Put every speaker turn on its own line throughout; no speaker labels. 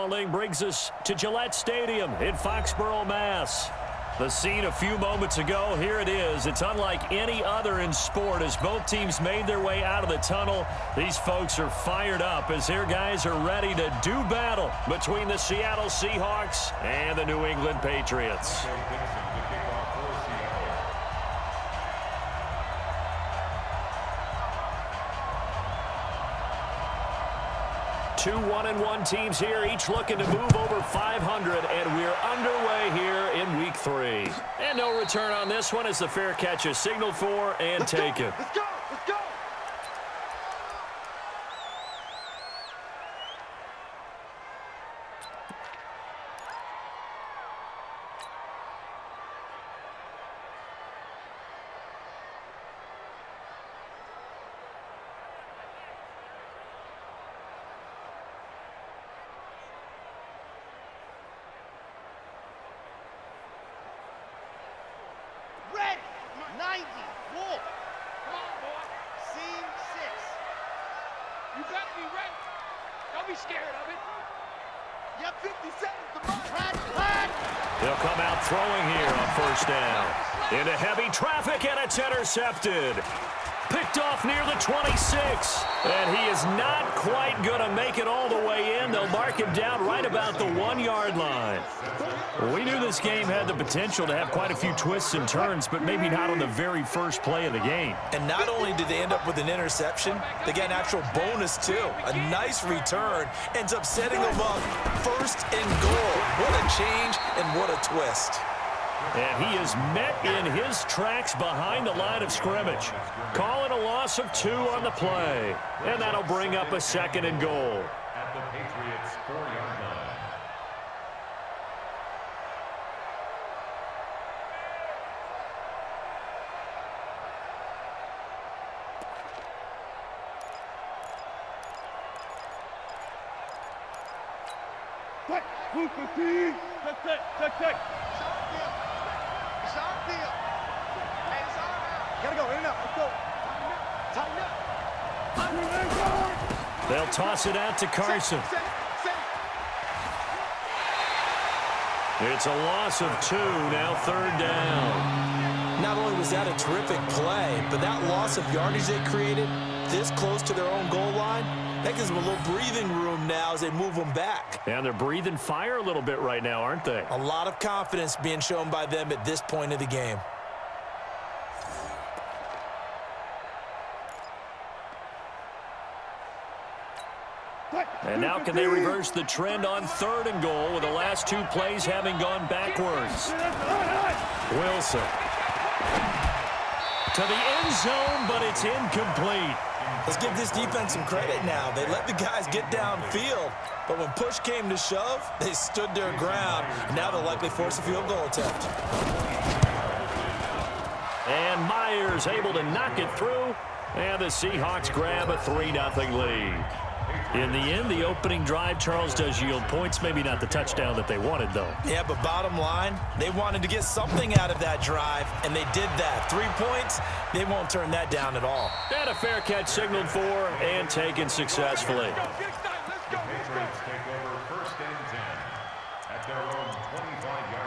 inbounding brings us to Gillette Stadium in Foxborough, Mass. The scene a few moments ago, here it is. It's unlike any other in sport as both teams made their way out of the tunnel. These folks are fired up as their guys are ready to do battle between the Seattle Seahawks and the New England Patriots. 2 1-1 teams here, each looking to move over 500, and we're underway here in week 3. And no return on this one as the fair catch is signaled for and taken.
Let's go! Let's go! Red, 90, Wolf. Come on, boy. Scene 6. You better be ready. Don't be scared of it. You have 50 seconds to mark. Flat.
They'll come out throwing here on first down. Into heavy traffic, and it's intercepted. Picked off near the 26. And he is not quite going to make it all the way in. They'll mark him down right about the 1-yard line. We knew this game had the potential to have quite a few twists and turns, but maybe not on the very first play of the game.
And not only did they end up with an interception, they got an actual bonus too. A nice return ends up setting them up first and goal. What a change and what a twist.
And he is met in his tracks behind the line of scrimmage. Calling a loss of 2 on the play. And that'll bring up a 2nd and goal.
At the Patriots' 4-yard line.
Take. Shot deal. Hey, it's on now. Gotta go, in and out. Let's go. Tighten up.
They'll toss it out to Carson. It's a loss of 2, now 3rd down.
Not only was that a terrific play, but that loss of yardage they created this close to their own goal line, that gives them a little breathing room now as they move them back.
And they're breathing fire a little bit right now, aren't they?
A lot of confidence being shown by them at this point of the game.
And now can they reverse the trend on 3rd and goal with the last 2 plays having gone backwards? Wilson. To the end zone, but it's incomplete.
Let's give this defense some credit now. They let the guys get downfield, but when push came to shove, they stood their ground. Now they'll likely force a field goal attempt.
And Myers able to knock it through, and the Seahawks grab a 3-0 lead. In the end, the opening drive, Charles, does yield points. Maybe not the touchdown that they wanted, though.
Yeah, but bottom line, they wanted to get something out of that drive, and they did that. 3 points, they won't turn that down at all.
And a fair catch signaled for and taken successfully.
The Patriots take over 1st and 10 at their own 25-yard line.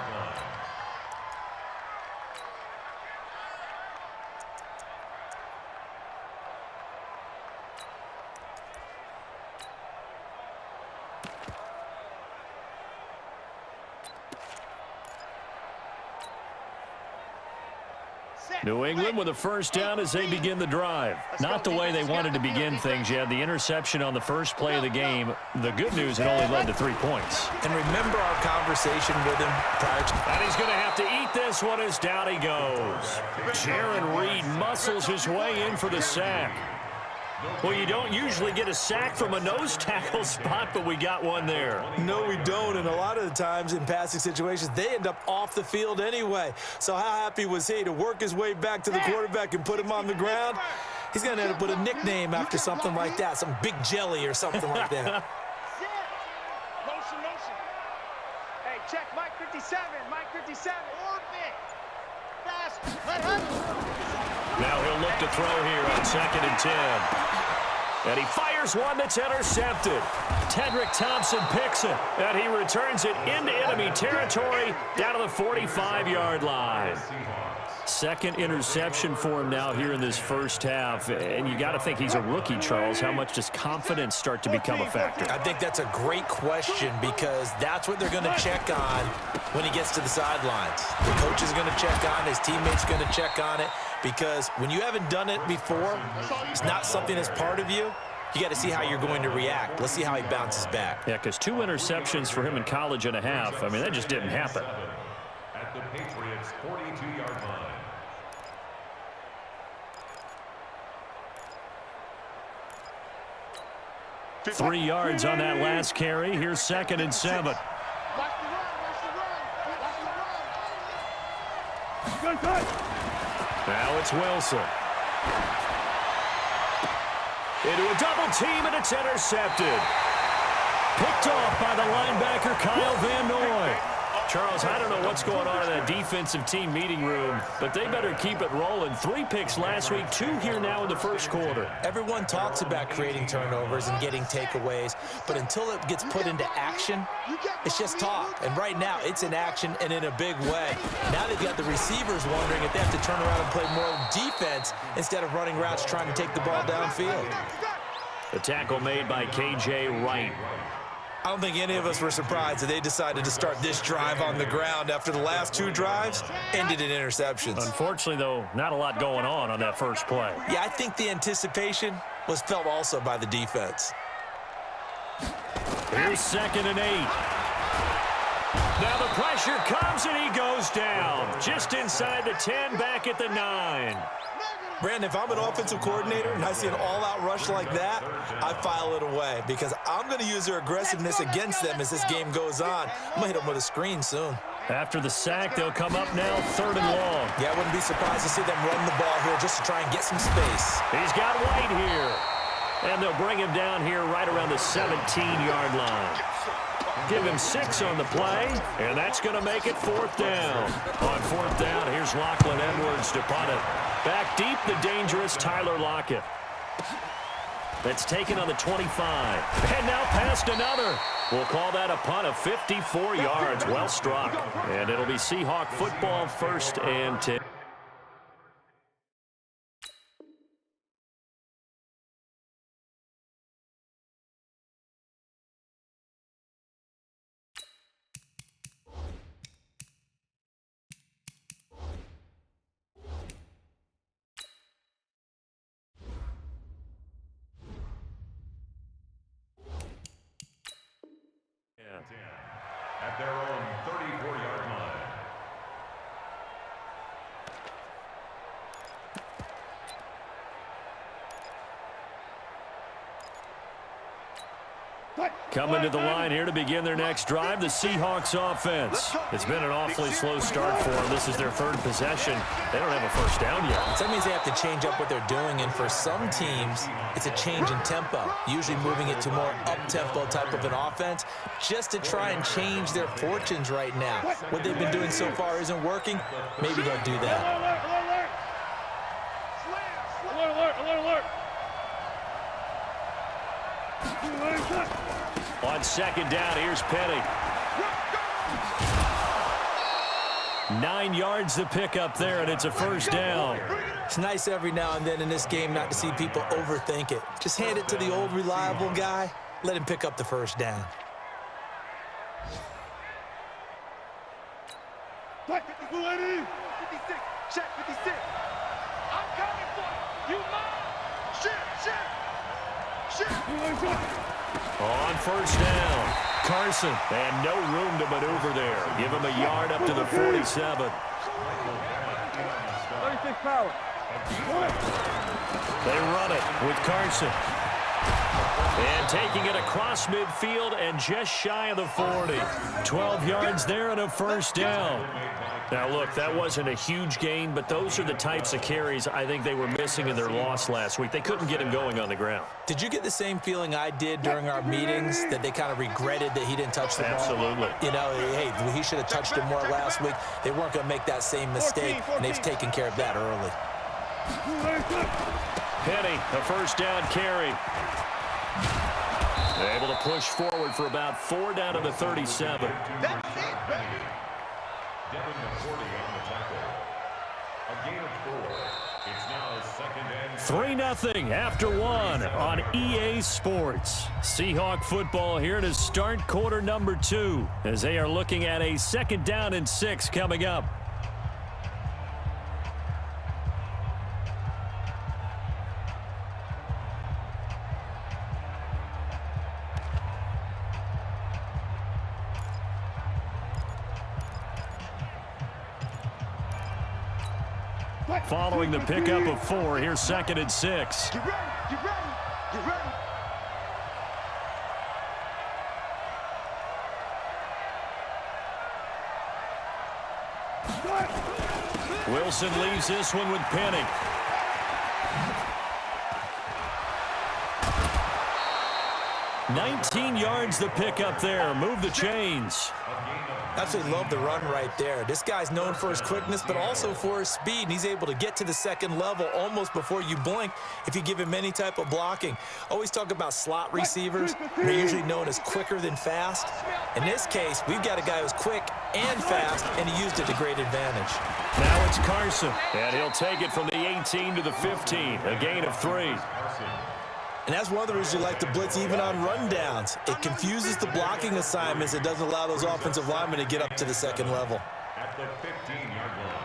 New England with a first down as they begin the drive. Not the way they wanted to begin things yet. The interception on the first play of the game. The good news, it only led to 3 points.
And remember our conversation with him prior to...
And he's going to have to eat this one as down he goes. Jaron Reed muscles his way in for the sack. Well, you don't usually get a sack from a nose tackle spot, but we got one there.
No, we don't, and a lot of the times in passing situations, they end up off the field anyway. So how happy was he to work his way back to the quarterback and put him on the ground? He's going to end up with a nickname after something like that, some Big Jelly or something like that.
Motion. Hey, check Mike 57. Mike 57. Orbit. Fast.
Now he'll look to throw here on 2nd and 10. And he fires one that's intercepted. Tedrick Thompson picks it, and he returns it into enemy territory down to the 45-yard line. Second interception for him now here in this first half. And you got to think he's a rookie, Charles. How much does confidence start to become a factor?
I think that's a great question because that's what they're going to check on when he gets to the sidelines. The coach is going to check on it. His teammates are going to check on it because when you haven't done it before, it's not something that's part of you. You got to see how you're going to react. Let's see how he bounces back.
Yeah, because 2 interceptions for him in college and a half. I mean, that just didn't happen.
At the Patriots' 42-yard line.
3 yards on that last carry. Here's 2nd and 7. Now it's Wilson. Into a double team, and it's intercepted. Picked off by the linebacker, Kyle Van Noy. Charles, I don't know what's going on in that defensive team meeting room, but they better keep it rolling. 3 picks last week, 2 here now in the first quarter.
Everyone talks about creating turnovers and getting takeaways, but until it gets put into action, it's just talk. And right now, it's in action and in a big way. Now they've got the receivers wondering if they have to turn around and play more defense instead of running routes trying to take the ball downfield.
The tackle made by K.J. Wright.
I don't think any of us were surprised that they decided to start this drive on the ground after the last 2 drives ended in interceptions.
Unfortunately, though, not a lot going on that first play.
Yeah, I think the anticipation was felt also by the defense.
Here's 2nd and 8. Now the pressure comes, and he goes down. Just inside the 10, back at the 9.
Brandon, if I'm an offensive coordinator and I see an all-out rush like that, I file it away because I'm going to use their aggressiveness against them as this game goes on. I'm going to hit them with a screen soon.
After the sack, they'll come up now 3rd and long.
Yeah, I wouldn't be surprised to see them run the ball here just to try and get some space.
He's got White here. And they'll bring him down here right around the 17-yard line. Give him 6 on the play, and that's going to make it 4th down. On 4th down, here's Lachlan Edwards to punt it. Back deep, the dangerous Tyler Lockett. That's taken on the 25. And now past another. We'll call that a punt of 54 yards. Well struck. And it'll be Seahawk football, 1st and 10.
At their own 34-yard line.
Coming to the line here to begin their next drive, the Seahawks offense. It's been an awfully slow start for them. This is their 3rd possession. They don't have a first down yet.
So that means they have to change up what they're doing, and for some teams, it's a change in tempo, usually moving it to more up-tempo type of an offense, just to try and change their fortunes right now. What they've been doing so far isn't working. Maybe they'll do that.
Alert.
On 2nd down, here's Penny. 9 yards to pick up there, and it's a 1st down.
It's nice every now and then in this game not to see people overthink it. Just hand it to the old reliable guy. Let him pick up the 1st down.
Check 56. Check 56. I'm coming for you. You mine. Shit.
On 1st down, Carson, and no room to maneuver there. Give him a yard up to the 47.
36 power.
They run it with Carson. And taking it across midfield and just shy of the 40. 12 yards there and a 1st down. Now, look, that wasn't a huge gain, but those are the types of carries I think they were missing in their loss last week. They couldn't get him going on the ground.
Did you get the same feeling I did during our meetings, that they kind of regretted that he didn't touch the ball?
Absolutely.
You know, hey, he should have touched it more last week. They weren't going to make that same mistake, and they've taken care of that early.
Penny, a first down carry. Able to push forward for about 4 down to the 37.
That's it, baby.
Devin McCourty on the tackle. A gain of 4. It's now second and
3-0 after 1 on EA Sports. Seahawk football here to start quarter number 2 as they are looking at a 2nd down and 6 coming up. Following the pickup of 4, here's 2nd and 6.
Get ready, get ready, get ready.
Wilson leaves this one with Penny. $19 yards the pickup there. Move the chains.
Absolutely love the run right there. This guy's known for his quickness, but also for his speed, and he's able to get to the 2nd level almost before you blink if you give him any type of blocking. Always talk about slot receivers. They're usually known as quicker than fast. In this case, we've got a guy who's quick and fast, and he used it to great advantage.
Now it's Carson, and he'll take it from the 18 to the 15, a gain of 3.
And that's one of the reasons you like to blitz even on rundowns. It confuses the blocking assignments. It doesn't allow those offensive linemen to get up to the 2nd level.
at the 15-yard line.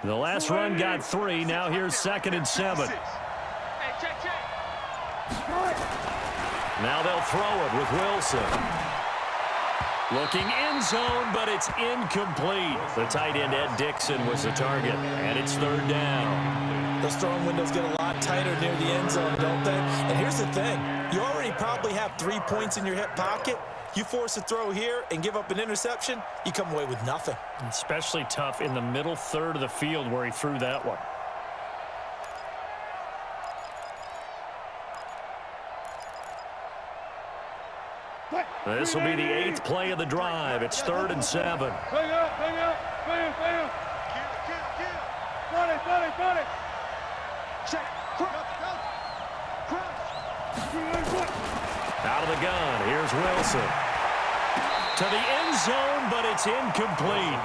The last run got 3. Now here's 2nd and 7. Now they'll throw it with Wilson. Looking end zone, but it's incomplete. The tight end, Ed Dixon, was the target, and it's 3rd down.
Those throwing windows get a lot tighter near the end zone, don't they? And here's the thing. You already probably have 3 points in your hip pocket. You force a throw here and give up an interception, you come away with nothing.
Especially tough in the middle third of the field where he threw that one. This will be the 8th play of the drive. It's 3rd and 7.
Bring up, bring up, bring up, bring up. Got it. Check.
Out of the gun, here's Wilson. To the end zone, but it's incomplete.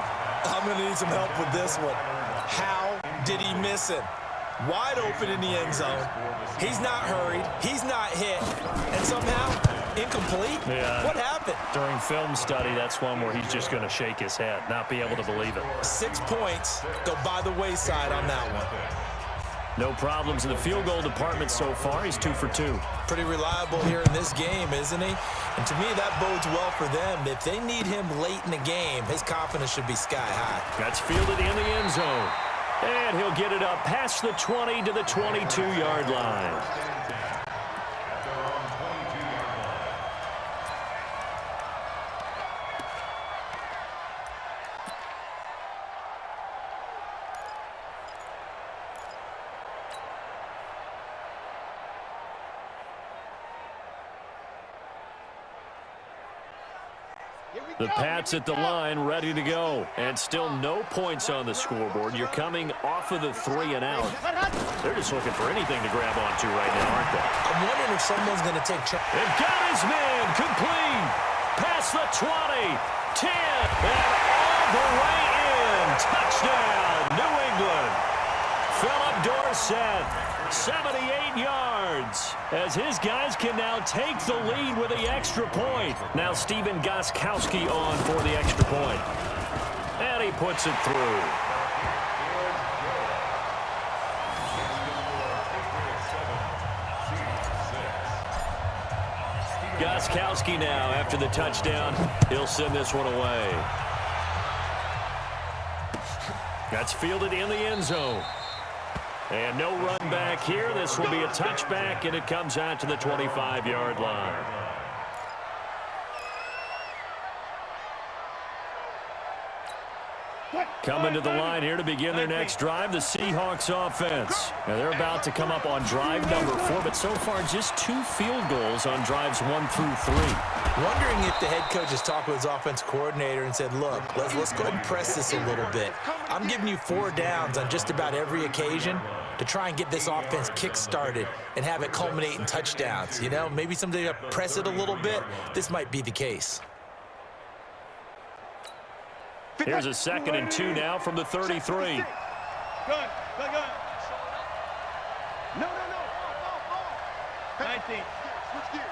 I'm going to need some help with this one. How did he miss it? Wide open in the end zone. He's not hurried. He's not hit. And somehow, incomplete?
Yeah.
What happened?
During film study, that's one where he's just going to shake his head, not be able to believe it.
6 points go by the wayside on that one.
No problems in the field goal department so far. He's 2 for 2.
Pretty reliable here in this game, isn't he? And to me, that bodes well for them. If they need him late in the game, his confidence should be sky high.
That's fielded in the end zone. And he'll get it up past the 20 to the 22-yard line. The Pats at the line, ready to go. And still no points on the scoreboard. You're coming off of the 3 and out. They're just looking for anything to grab onto right now, aren't they?
I'm wondering if someone's going to take charge.
They've got his man complete. Past the 20, 10, and all the way in. Touchdown, New England. Philip Dorsett, 78 yards, as his guys can now take the lead with the extra point. Now Stephen Gostkowski on for the extra point. And he puts it through. Gostkowski now, after the touchdown, he'll send this one away. That's fielded in the end zone. And no run back here. This will be a touchback, and it comes out to the 25-yard line. Coming to the line here to begin their next drive, the Seahawks offense. Now they're about to come up on drive number 4, but so far just 2 field goals on drives 1 through 3.
Wondering if the head coach has talked with his offense coordinator and said, look, let's go ahead and press this a little bit. I'm giving you 4 downs on just about every occasion to try and get this offense kick-started and have it culminate in touchdowns. You know, maybe someday to press it a little bit. This might be the case.
Here's a 2nd and 2 now from the 33.
Gun. No. 19. Switch gears.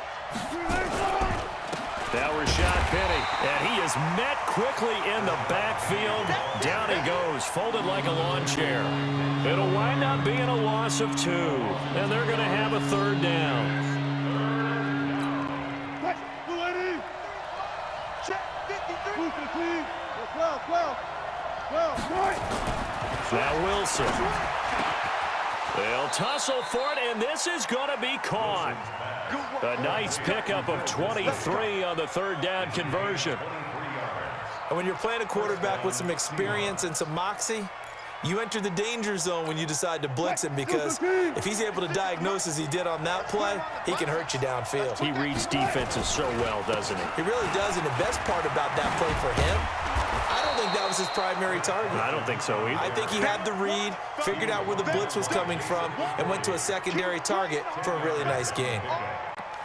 Now Rashad Penny, and he is met quickly in the backfield. Down he goes, folded like a lawn chair. It'll wind up being a loss of 2, and they're going to have a 3rd down. Now Wilson. They'll tussle for it, and this is going to be caught. A nice pickup of 23 on the 3rd down conversion.
And when you're playing a quarterback with some experience and some moxie, you enter the danger zone when you decide to blitz him, because if he's able to diagnose as he did on that play, he can hurt you downfield.
He reads defenses so well, doesn't he?
He really does, and the best part about that play for him, I don't think that was his primary target.
I don't think so either.
I think he had the read, figured out where the blitz was coming from, and went to a secondary target for a really nice gain.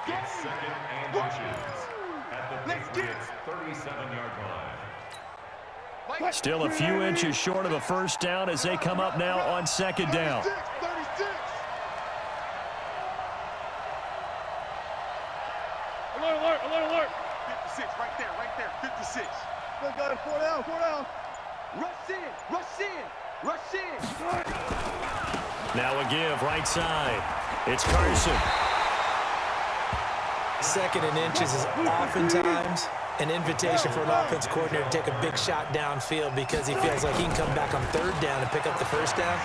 It's 2nd and inches at the Patriots' 37-yard line.
Still a few inches short of a 1st down as they come up now on 2nd down.
36. Alert. 56, right there. 56. Good guy, 4 down. Rush in.
Now a give, right side. It's Carson.
2nd and inches is oftentimes an invitation for an offense coordinator to take a big shot downfield because he feels like he can come back on 3rd down and pick up the 1st down.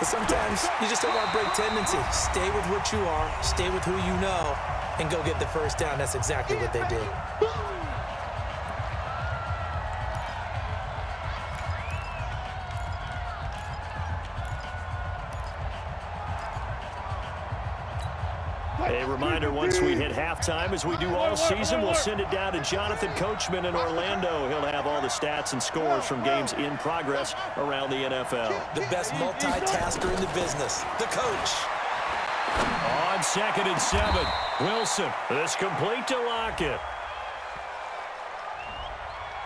But sometimes you just don't want to break tendency. Stay with what you are, stay with who you know, and go get the 1st down. That's exactly what they did.
A reminder, once we hit halftime, as we do all season, we'll send it down to Jonathan Coachman in Orlando. He'll have all the stats and scores from games in progress around the NFL.
The best multitasker in the business, the coach.
On 2nd and 7, Wilson. This complete to Lockett.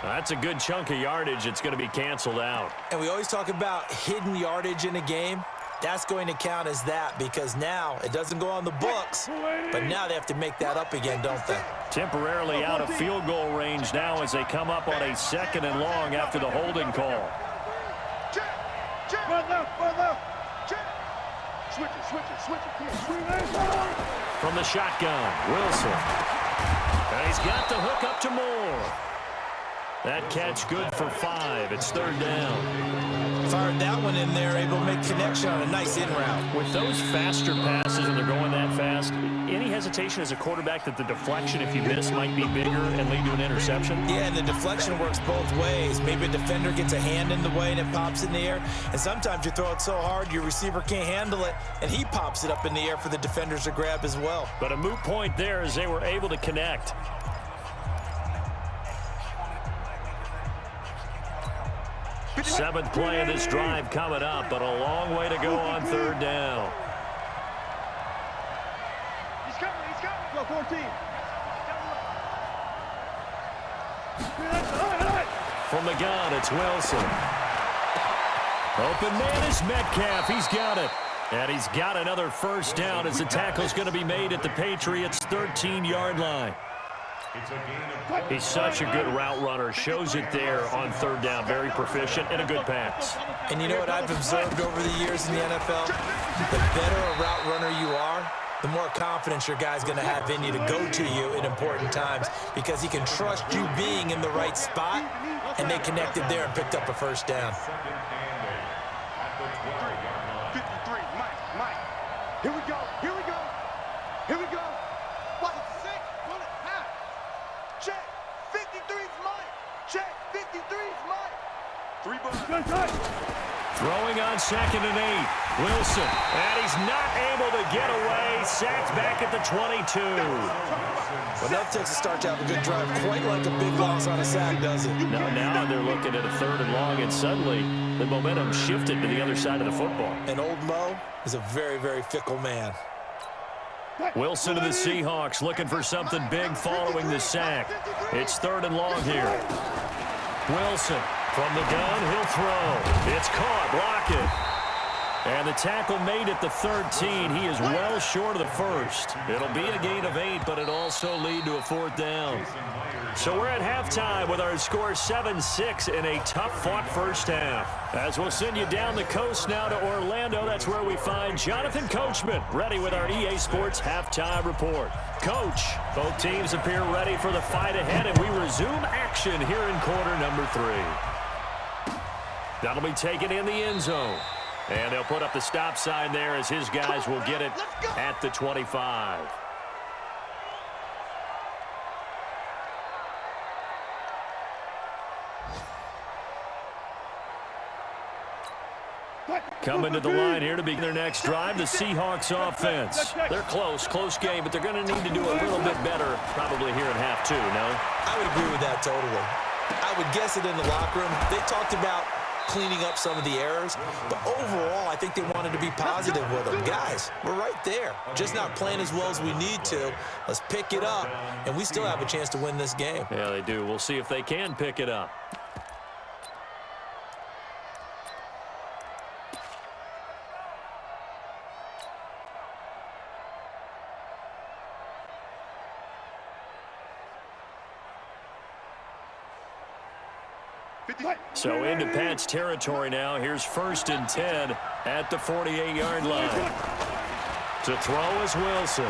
That's a good chunk of yardage. It's going to be canceled out.
And we always talk about hidden yardage in a game. That's going to count as that, because now it doesn't go on the books, but now they have to make that up again, don't they?
Temporarily out of field goal range now as they come up on a 2nd and long after the holding call.
Switch it.
From the shotgun, Wilson. And he's got the hook up to Moore. That catch good for 5. It's 3rd down.
Fired that one in there, able to make connection on a nice in route.
With those faster passes and they're going that fast, any hesitation as a quarterback that the deflection, if you miss, might be bigger and lead to an interception?
Yeah, and the deflection works both ways. Maybe a defender gets a hand in the way and it pops in the air. And sometimes you throw it so hard your receiver can't handle it, and he pops it up in the air for the defenders to grab as well.
But a moot point there as they were able to connect. Seventh play of this drive coming up, but a long way to go on 3rd down.
He's coming. Go 14.
From the gun, it's Wilson. Open man is Metcalf. He's got it. And he's got another 1st down as the tackle's going to be made at the Patriots' 13-yard line. He's such a good route runner. Shows it there on 3rd down. Very proficient and a good pass.
And you know what I've observed over the years in the NFL? The better a route runner you are, the more confidence your guy's going to have in you to go to you in important times, because he can trust you being in the right spot, and they connected there and picked up a 1st down.
53, Mike. Here we go. What? 6, pull it, half. Check. 53's Mike. Check. 53's Mike.
Throwing on 2nd and 8. Wilson, and he's not able to get away. Sacked back at the 22.
Well, that takes a start to have a good drive, quite like a big loss on a sack, does it?
Now they're looking at a 3rd and long, and suddenly the momentum shifted to the other side of the football.
And old Mo is a very, very fickle man.
Wilson to the Seahawks looking for something big following the sack. It's 3rd and long here. Wilson from the gun, he'll throw. It's caught, block it. And the tackle made at the 13. He is well short of the first. It'll be a gain of 8, but it'll also lead to a 4th down. So we're at halftime with our score 7-6 in a tough-fought first half. As we'll send you down the coast now to Orlando, that's where we find Jonathan Coachman, ready with our EA Sports Halftime Report. Coach, both teams appear ready for the fight ahead, and we resume action here in quarter number 3. That'll be taken in the end zone. And they'll put up the stop sign there as his guys will get it at the 25. Coming to the line here to begin their next drive, the Seahawks offense. They're close game, but they're going to need to do a little bit better probably here in half 2, no?
I would agree with that totally. I would guess it in the locker room. They talked about cleaning up some of the errors, but overall, I think they wanted to be positive with them. Guys, we're right there. Just not playing as well as we need to. Let's pick it up, and we still have a chance to win this game.
Yeah, they do. We'll see if they can pick it up. So into Pat's territory now. Here's 1st and 10 at the 48-yard line. To throw is Wilson.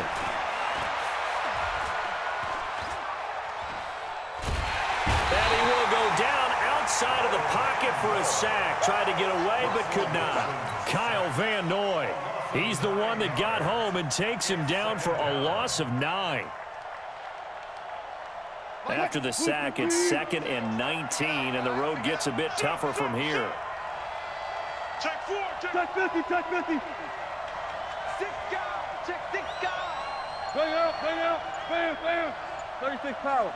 And he will go down outside of the pocket for a sack. Tried to get away but could not. Kyle Van Noy. He's the one that got home and takes him down for a loss of 9. After the sack, it's 2nd and 19, and the road gets a bit tougher from here.
Check 4, check 50, check 50. 6 guys, check 6 guys. Bang out, bam. 36 power.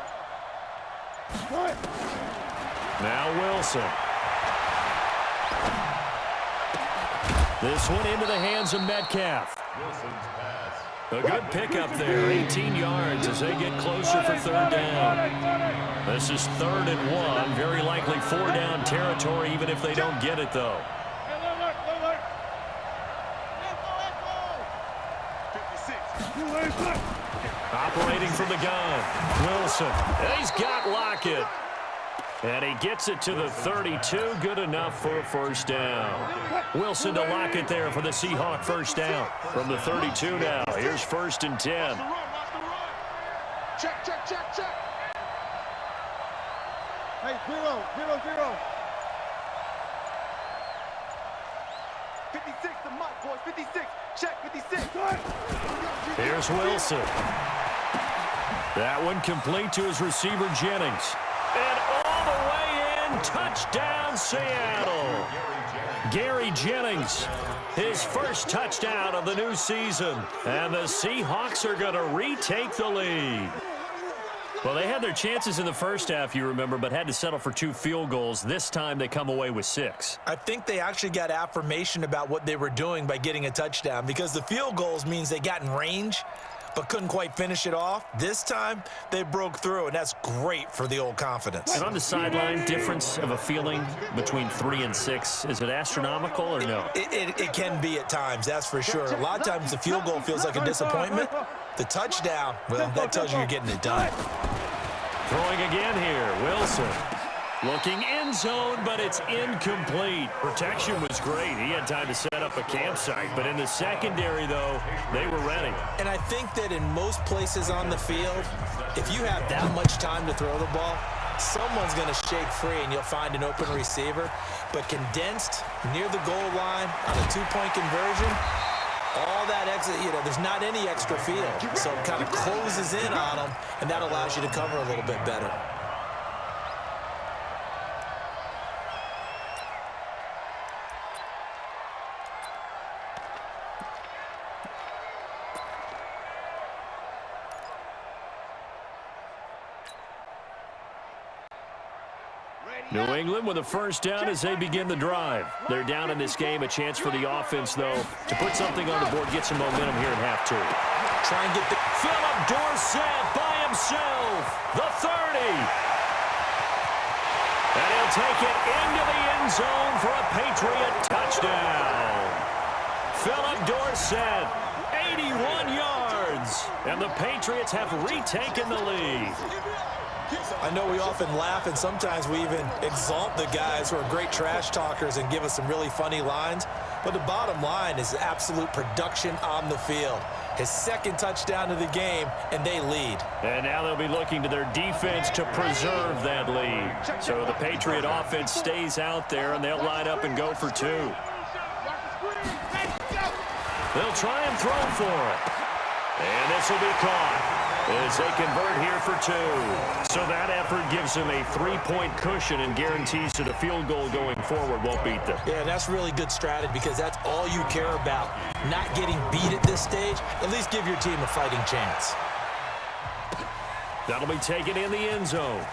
What?
Now Wilson. This one into the hands of Metcalf. A good pickup there, 18 yards as they get closer for 3rd down. This is 3rd and 1, very likely 4 down territory even if they don't get it though. Operating from the gun, Wilson. He's got Lockett. And he gets it to the 32, good enough for a 1st down. Wilson to Lockett there for the Seahawk 1st down. From the 32 now, here's 1st and 10.
Check. Hey, 0. 56 to Mike, boys, 56. Check, 56.
Here's Wilson. That one complete to his receiver, Jennings. And all the way in, touchdown, Seattle. Gary Jennings, his first touchdown of the new season. And the Seahawks are going to retake the lead. Well, they had their chances in the first half, you remember, but had to settle for 2 field goals. This time they come away with 6.
I think they actually got affirmation about what they were doing by getting a touchdown, because the field goals means they got in range but couldn't quite finish it off. This time, they broke through, and that's great for the old confidence.
And on the sideline, difference of a feeling between 3 and 6, is it astronomical or no?
It can be at times, that's for sure. A lot of times the field goal feels like a disappointment. The touchdown, well, that tells you you're getting it done.
Throwing again here, Wilson. Looking end zone, but it's incomplete. Protection was great. He had time to set up a campsite, but in the secondary, though, they were ready.
And I think that in most places on the field, if you have that much time to throw the ball, someone's going to shake free and you'll find an open receiver. But condensed near the goal line on a 2-point conversion, all that exit, there's not any extra field. So it kind of closes in on them, and that allows you to cover a little bit better.
New England with a first down as they begin the drive. They're down in this game. A chance for the offense, though, to put something on the board, get some momentum here at half two.
Try and get the...
Philip Dorsett by himself. The 30. And he'll take it into the end zone for a Patriot touchdown. Philip Dorsett, 81 yards. And the Patriots have retaken the lead.
I know we often laugh, and sometimes we even exalt the guys who are great trash talkers and give us some really funny lines. But the bottom line is absolute production on the field. His second touchdown of the game, and they lead.
And now they'll be looking to their defense to preserve that lead. So the Patriot offense stays out there, and they'll line up and go for two. They'll try and throw for it. And this will be caught as they convert here for two. So that effort gives them a 3-point cushion and guarantees that a field goal going forward won't beat them.
Yeah, that's really good strategy because that's all you care about. Not getting beat at this stage, at least give your team a fighting chance.
That'll be taken in the end zone.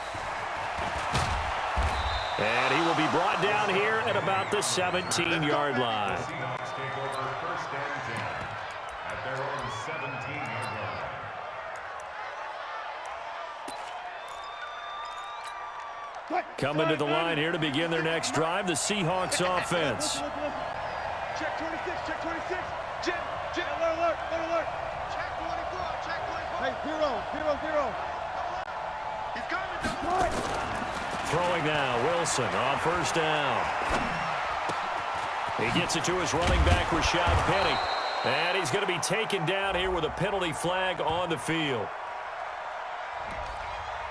And he will be brought down here at about the 17-yard line. Coming to the line here to begin their next drive, the Seahawks offense.
Check 26, check 26. Jet, alert. Check 24, check 24. Hey, zero. He's coming.
Throwing now, Wilson on first down. He gets it to his running back, Rashad Penny. And he's going to be taken down here with a penalty flag on the field.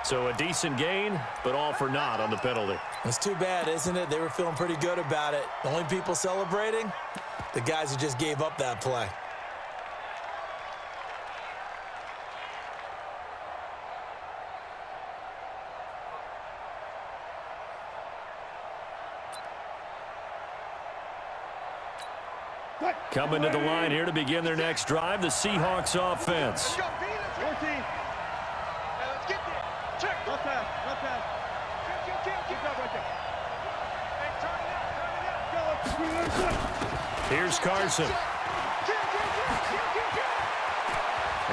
So a decent gain, but all for naught on the penalty.
It's too bad, isn't it? They were feeling pretty good about it. The only people celebrating, the guys who just gave up that play.
Coming to the line here to begin their next drive, the Seahawks offense.
14. Let's get there. Check. No pass. Keep up right there. Hey, turn it out.
Here's Carson.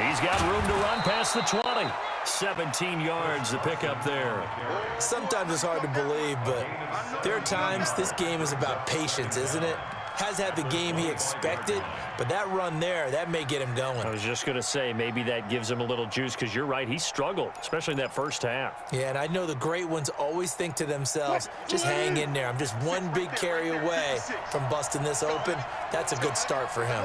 He's got room to run past the 20. 17 yards to pick up there.
Sometimes it's hard to believe, but there are times this game is about patience, isn't it? Has had the game he expected, but that run there, that may get him going.
I was just going to say, maybe that gives him a little juice because you're right, he struggled, especially in that first half.
Yeah, and I know the great ones always think to themselves, just hang in there. I'm just one big carry away from busting this open. That's a good start for him.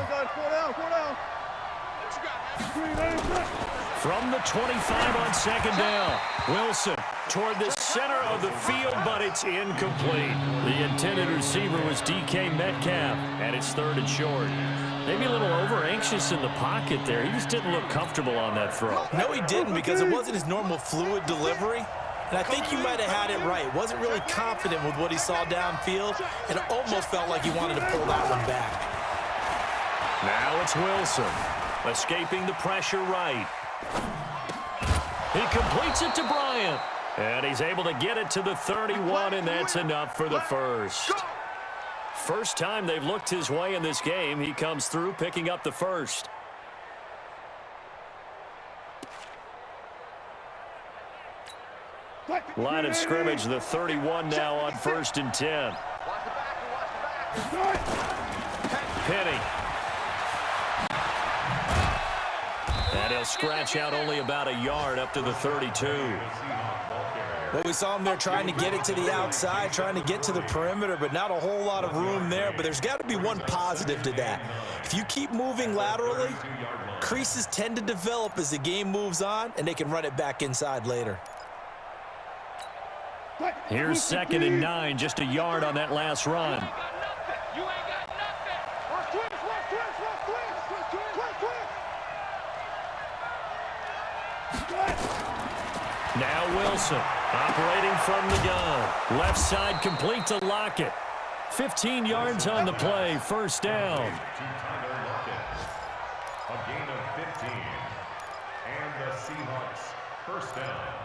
From the 25 on second down, Wilson toward the center of the field, but it's incomplete. The intended receiver was DK Metcalf, and it's third and short. Maybe a little over-anxious in the pocket there. He just didn't look comfortable on that throw.
No, he didn't, because it wasn't his normal fluid delivery. And I think you might have had it right. Wasn't really confident with what he saw downfield, and it almost felt like he wanted to pull that one back.
Now it's Wilson, escaping the pressure right. He completes it to Bryant. And he's able to get it to the 31, and that's enough for the first. First time they've looked his way in this game. He comes through picking up the first. Line of scrimmage, the 31 now on 1st and 10. Penny. And he'll scratch out only about a yard up to the 32.
Well, we saw him there trying to get it to the outside, trying to get to the perimeter, but not a whole lot of room there. But there's got to be one positive to that. If you keep moving laterally, creases tend to develop as the game moves on, and they can run it back inside later.
Here's 2nd and 9, just a yard on that last run. Now Wilson, operating from the gun. Left side complete to Lockett. 15 yards on the play, first down.
A gain of 15. And the Seahawks, first down.